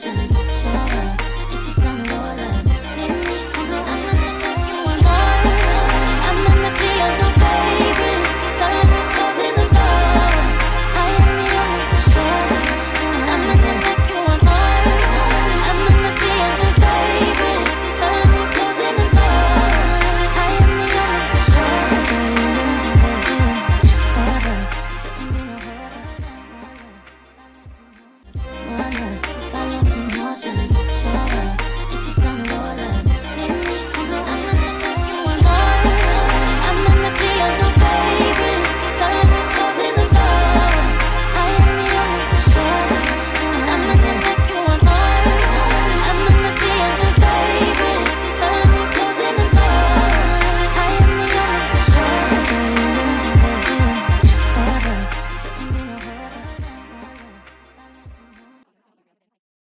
emotions. Show up if you don't roll up. Meet me, I'm gonna make you want more. I'm gonna be your favorite. Don't let me close in the door. I am the only for sure. I'm gonna make you want more. I'm gonna be your favorite. Don't let me close in the door. I am the only for sure. Shouldn't be no holder. Follow emotions.